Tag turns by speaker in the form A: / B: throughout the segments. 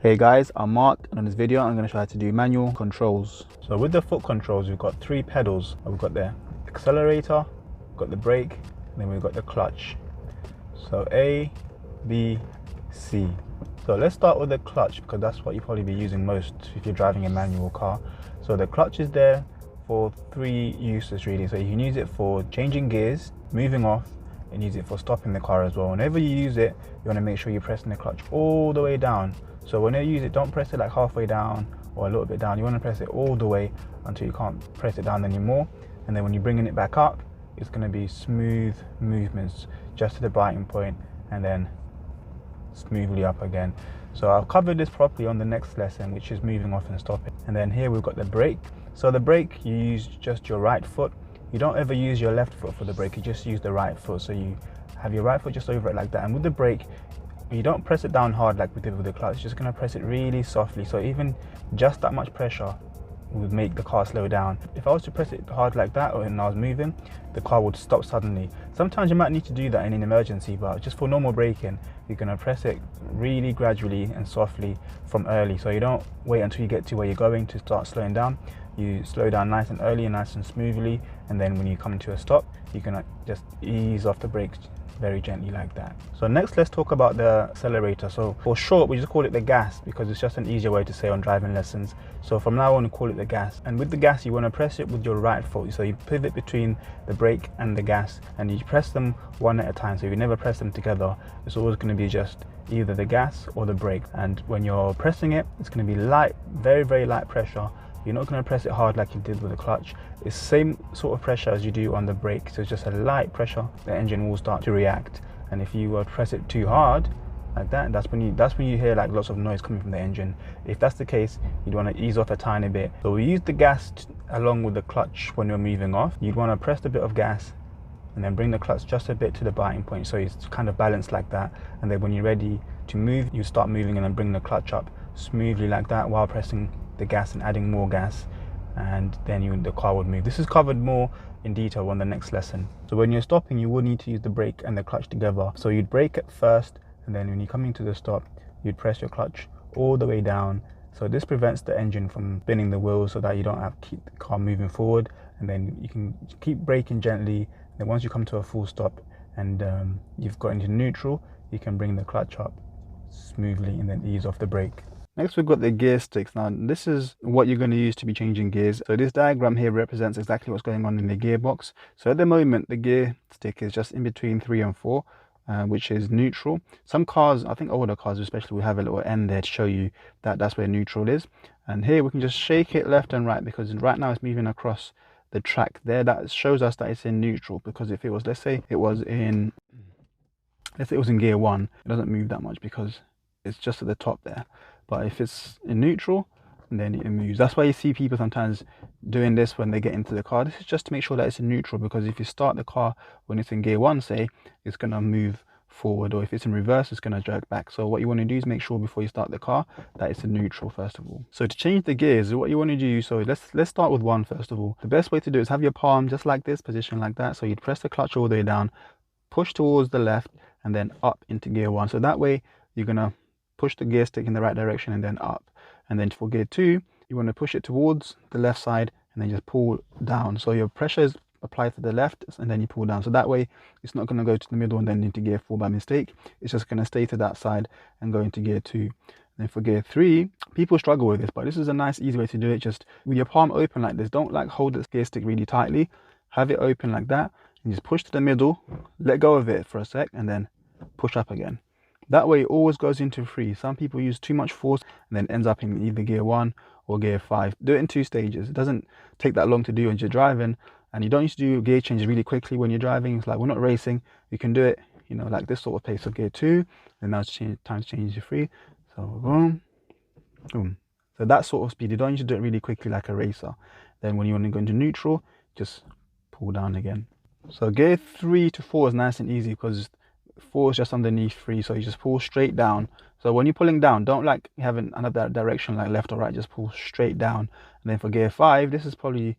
A: Hey guys, I'm Mark, and in this video I'm going to try to do manual controls. So with the foot controls, we've got three pedals. We've got the accelerator, we've got the brake, and then we've got the clutch. So A, B, C. So let's start with the clutch because that's what you probably be using most if you're driving a manual car. So the clutch is there for three uses really. So you can use it for changing gears, moving off, and use it for stopping the car as well. Whenever you use it, you want to make sure you're pressing the clutch all the way down. So when you use it, don't press it like halfway down or a little bit down. You want to press it all the way until you can't press it down anymore. And then when you're bringing it back up, it's going to be smooth movements just to the biting point and then smoothly up again. So I'll cover this properly on the next lesson, which is moving off and stopping. And then here we've got the brake. So the brake, you use just your right foot. You don't ever use your left foot for the brake, you just use the right foot. So you have your right foot just over it like that. And with the brake, you don't press it down hard like we did with the clutch, you're just going to press it really softly. So even just that much pressure would make the car slow down. If I was to press it hard like that when I was moving, the car would stop suddenly. Sometimes you might need to do that in an emergency, but just for normal braking, you're going to press it really gradually and softly from early. So you don't wait until you get to where you're going to start slowing down. You slow down nice and early and nice and smoothly, and then when you come to a stop, you can just ease off the brakes very gently like that. So next, let's talk about the accelerator. So for short, we just call it the gas because it's just an easier way to say on driving lessons. So from now on, we call it the gas. And with the gas, you want to press it with your right foot. So you pivot between the brake and the gas, and you press them one at a time. So if you never press them together, it's always going to be just either the gas or the brake. And when you're pressing it, it's going to be light, very, very light pressure. You're not going to press it hard like you did with the clutch. It's the same sort of pressure as you do on the brake. So it's just a light pressure. The engine will start to react. And if you press it too hard like that, that's when you hear like lots of noise coming from the engine. If that's the case, you'd want to ease off a tiny bit. So we use the gas along with the clutch when you're moving off. You'd want to press a bit of gas and then bring the clutch just a bit to the biting point. So it's kind of balanced like that. And then when you're ready to move, you start moving and then bring the clutch up smoothly like that while pressing the gas and adding more gas, and then the car would move. This is covered more in detail on the next lesson. So when you're stopping, you would need to use the brake and the clutch together. So you'd brake at first, and then when you're coming to the stop, you'd press your clutch all the way down. So this prevents the engine from spinning the wheels so that you don't have to keep the car moving forward. And then you can keep braking gently. And then once you come to a full stop and you've got into neutral, you can bring the clutch up smoothly and then ease off the brake. Next, we've got the gear sticks. Now, this is what you're going to use to be changing gears. So this diagram here represents exactly what's going on in the gearbox. So at the moment, the gear stick is just in between 3 and 4, which is neutral. Some cars, I think older cars especially, will have a little end there to show you that that's where neutral is. And here we can just shake it left and right because right now it's moving across the track there. That shows us that it's in neutral, because if it was, let's say it was in gear 1, it doesn't move that much because it's just at the top there. But if it's in neutral, then it moves. That's why you see people sometimes doing this when they get into the car. This is just to make sure that it's in neutral, because if you start the car when it's in gear 1, say, it's going to move forward, or if it's in reverse, it's going to jerk back. So what you want to do is make sure before you start the car that it's in neutral first of all. So to change the gears, what you want to do, so let's start with 1 first of all. The best way to do is have your palm just like this, position like that. So you'd press the clutch all the way down, push towards the left, and then up into gear 1. So that way you're going to push the gear stick in the right direction and then up. And then for gear 2, you want to push it towards the left side and then just pull down. So your pressure is applied to the left and then you pull down. So that way it's not going to go to the middle and then into gear 4 by mistake. It's just going to stay to that side and go into gear 2. And then for gear 3, people struggle with this, but this is a nice easy way to do it. Just with your palm open like this. Don't like hold the gear stick really tightly. Have it open like that and just push to the middle, let go of it for a sec and then push up again. That way it always goes into 3. Some people use too much force and then ends up in either gear 1 or gear 5. Do it in 2 stages. It doesn't take that long to do when you're driving, and you don't need to do gear changes really quickly when you're driving. It's like we're not racing. You can do it, you know, like this sort of pace of gear 2, and now it's time to change to 3. So boom, boom. So that sort of speed. You don't need to do it really quickly like a racer. Then when you want to go into neutral, just pull down again. So gear 3 to 4 is nice and easy because 4 is just underneath 3, so you just pull straight down. So when you're pulling down, don't like have another direction like left or right, just pull straight down. And then for gear 5, this is probably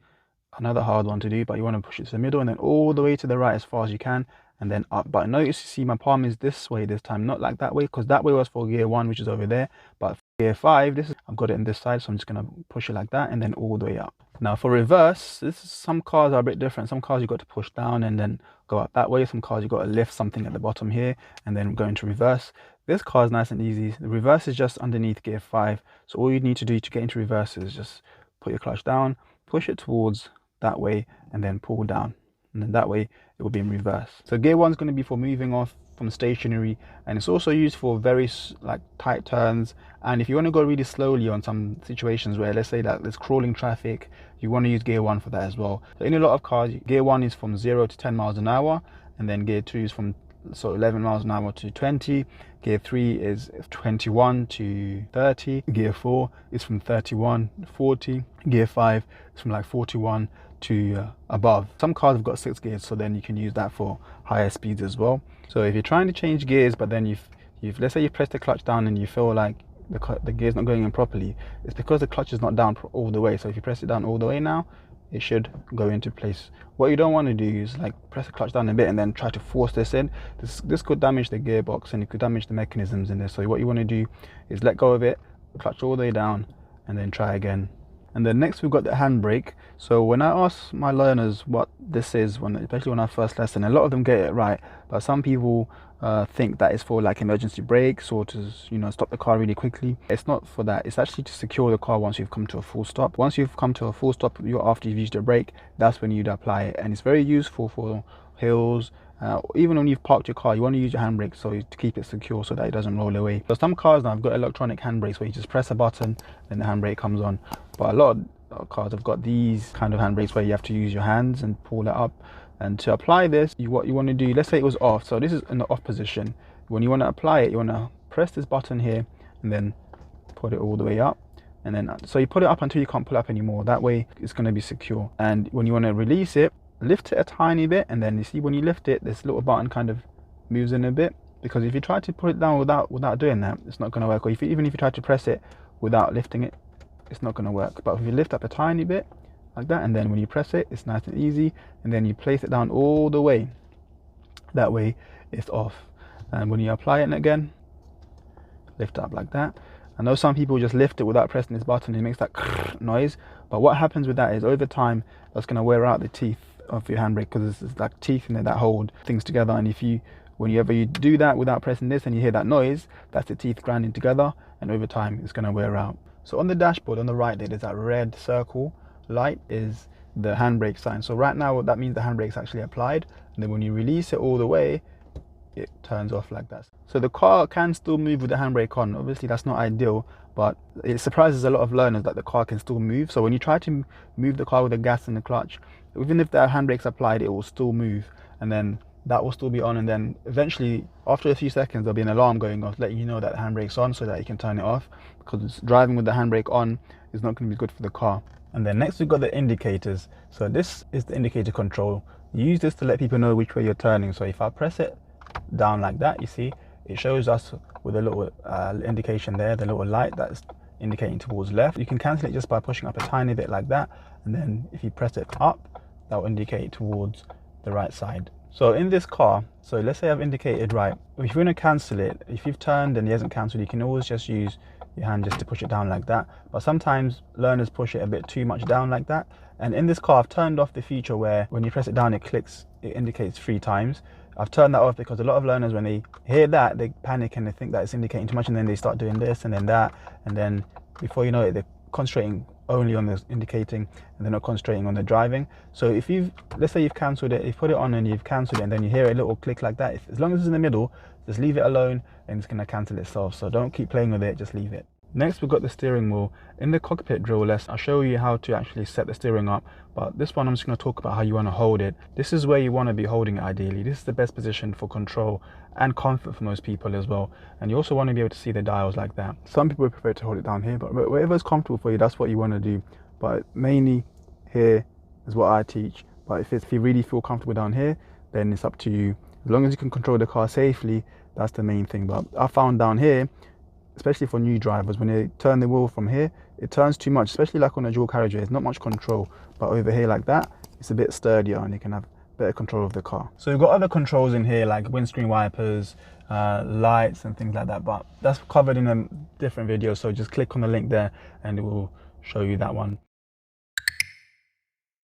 A: another hard one to do, but you want to push it to the middle and then all the way to the right as far as you can, and then up. But notice, you see my palm is this way this time, not like that way, because that way was for gear 1, which is over there. But for gear 5, this is, I've got it in this side, so I'm just gonna push it like that and then all the way up. Now for reverse, some cars are a bit different. Some cars you got to push down and then go up that way. Some cars you got to lift something at the bottom here and then go into reverse. This car is nice and easy. The reverse is just underneath gear 5. So all you need to do to get into reverse is just put your clutch down, push it towards that way, and then pull down. And then that way it will be in reverse. So gear 1 is going to be for moving off from stationary, and it's also used for very like tight turns. And if you want to go really slowly on some situations where, let's say that there's crawling traffic, you want to use gear 1 for that as well. So in a lot of cars, gear 1 is from 0 to 10 miles an hour, and then gear 2 is from 11 miles an hour to 20. Gear 3 is 21 to 30. Gear 4 is from 31 to 40. Gear 5 is from like 41 to above. Some cars have got 6 gears, so then you can use that for higher speeds as well. So if you're trying to change gears, but then you've let's say you press the clutch down and you feel like the gear's not going in properly, it's because the clutch is not down all the way. So if you press it down all the way now, it should go into place. What you don't want to do is like press the clutch down a bit and then try to force this in. This could damage the gearbox and it could damage the mechanisms in this. So what you want to do is let go of it, clutch all the way down, and then try again. And then next we've got the handbrake. So when I ask my learners what this is, especially when I first lesson, a lot of them get it right, but some people think that it's for like emergency brakes or to, you know, stop the car really quickly. It's not for that. It's actually to secure the car once you've come to a full stop. Once you've come to a full stop, after you've used your brake, that's when you'd apply it. And it's very useful for hills. Even when you've parked your car, you want to use your handbrake to keep it secure so that it doesn't roll away. So some cars now have got electronic handbrakes where you just press a button and the handbrake comes on. But a lot of cars have got these kind of handbrakes where you have to use your hands and pull it up. And to apply this, what you want to do, let's say it was off. So this is in the off position. When you want to apply it, you want to press this button here and then put it all the way up. And then, so you put it up until you can't pull up anymore. That way it's going to be secure. And when you want to release it, lift it a tiny bit, and then you see when you lift it, this little button kind of moves in a bit, because if you try to put it down without doing that, it's not going to work. Or even if you try to press it without lifting it, it's not going to work. But if you lift up a tiny bit like that, and then when you press it, it's nice and easy, and then you place it down all the way, that way it's off. And when you apply it again, lift up like that. I know some people just lift it without pressing this button, it makes that noise, but what happens with that is over time that's going to wear out the teeth of your handbrake, because there's like teeth in there that hold things together. And whenever you do that without pressing this and you hear that noise, that's the teeth grinding together, and over time it's going to wear out. So on the dashboard on the right there's that red circle light is the handbrake sign. So right now that means the handbrake is actually applied, and then when you release it all the way, it turns off like that. So the car can still move with the handbrake on. Obviously that's not ideal, but it surprises a lot of learners that the car can still move. So when you try to move the car with the gas and the clutch, even if the handbrake's applied, it will still move, and then that will still be on, and then eventually after a few seconds there'll be an alarm going off letting you know that the handbrake's on, so that you can turn it off, because driving with the handbrake on is not going to be good for the car. And then next we've got the indicators. So this is the indicator control. You use this to let people know which way you're turning. So if I press it down like that, you see it shows us with a little indication there, the little light that's indicating towards left. You can cancel it just by pushing up a tiny bit like that, and then if you press it up, that will indicate towards the right side. So in this car, so let's say I've indicated right, if you want to cancel it, if you've turned and it hasn't cancelled, you can always just use your hand just to push it down like that. But sometimes learners push it a bit too much down like that, and in this car I've turned off the feature where when you press it down it indicates 3 times. I've turned that off because a lot of learners, when they hear that, they panic and they think that it's indicating too much, and then they start doing this and then that, and then before you know it, they're concentrating only on the indicating and they're not concentrating on the driving. So if let's say you've cancelled it, you've put it on and you've cancelled it, and then you hear a little click like that, as long as it's in the middle, just leave it alone and it's going to cancel itself. So don't keep playing with it, just leave it. Next we've got the steering wheel. In the cockpit drill lesson I'll show you how to actually set the steering up, but this one I'm just going to talk about how you want to hold it. This is where you want to be holding it ideally. This is the best position for control and comfort for most people as well, and you also want to be able to see the dials like that. Some people prefer to hold it down here, but whatever's comfortable for you, that's what you want to do. But mainly here is what I teach, but if you really feel comfortable down here, then it's up to you. As long as you can control the car safely, that's the main thing. But I found down here, especially for new drivers, when they turn the wheel from here, it turns too much, especially like on a dual carriageway. There's not much control, but over here like that, it's a bit sturdier and you can have better control of the car. So we've got other controls in here like windscreen wipers, lights and things like that, but that's covered in a different video, so just click on the link there and it will show you that one.